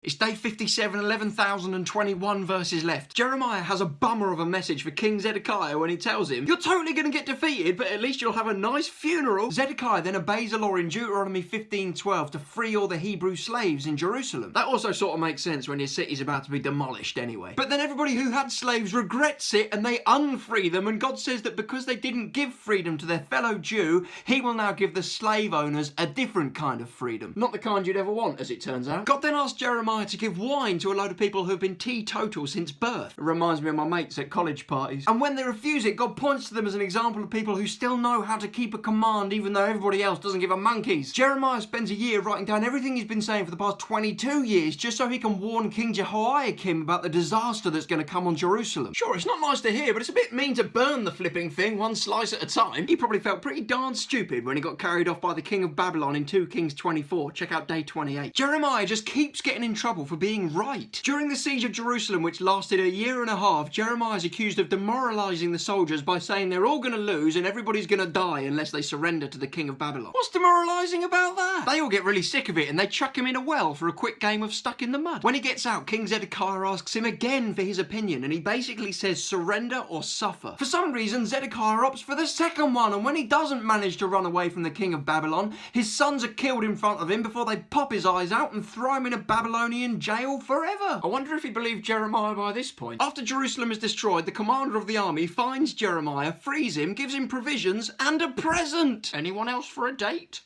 It's day 57, 11,021 verses left. Jeremiah has a bummer of a message for King Zedekiah when he tells him, "You're totally going to get defeated, but at least you'll have a nice funeral." Zedekiah then obeys the law in Deuteronomy 15:12 to free all the Hebrew slaves in Jerusalem. That also sort of makes sense when your city's about to be demolished anyway. But then everybody who had slaves regrets it and they unfree them, and God says that because they didn't give freedom to their fellow Jew, he will now give the slave owners a different kind of freedom. Not the kind you'd ever want, as it turns out. God then asked Jeremiah to give wine to a load of people who have been teetotal since birth. It reminds me of my mates at college parties. And when they refuse it, God points to them as an example of people who still know how to keep a command even though everybody else doesn't give a monkey's. Jeremiah spends a year writing down everything he's been saying for the past 22 years just so he can warn King Jehoiakim about the disaster that's going to come on Jerusalem. Sure, it's not nice to hear, but it's a bit mean to burn the flipping thing one slice at a time. He probably felt pretty darn stupid when he got carried off by the king of Babylon in 2 Kings 24. Check out day 28. Jeremiah just keeps getting in trouble for being right. During the siege of Jerusalem, which lasted a year and a half, Jeremiah is accused of demoralising the soldiers by saying they're all going to lose and everybody's going to die unless they surrender to the king of Babylon. What's demoralising about that? They all get really sick of it and they chuck him in a well for a quick game of stuck in the mud. When he gets out, King Zedekiah asks him again for his opinion and he basically says surrender or suffer. For some reason, Zedekiah opts for the second one, and when he doesn't manage to run away from the king of Babylon, his sons are killed in front of him before they pop his eyes out and throw him in a Babylonian jail forever. I wonder if he believed Jeremiah by this point. After Jerusalem is destroyed, the commander of the army finds Jeremiah, frees him, gives him provisions and a present. Anyone else for a date?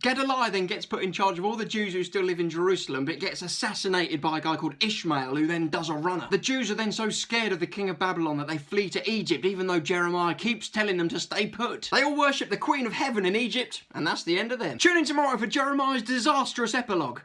Gedaliah then gets put in charge of all the Jews who still live in Jerusalem, but gets assassinated by a guy called Ishmael, who then does a runner. The Jews are then so scared of the king of Babylon that they flee to Egypt, even though Jeremiah keeps telling them to stay put. They all worship the Queen of Heaven in Egypt, and that's the end of them. Tune in tomorrow for Jeremiah's disastrous epilogue.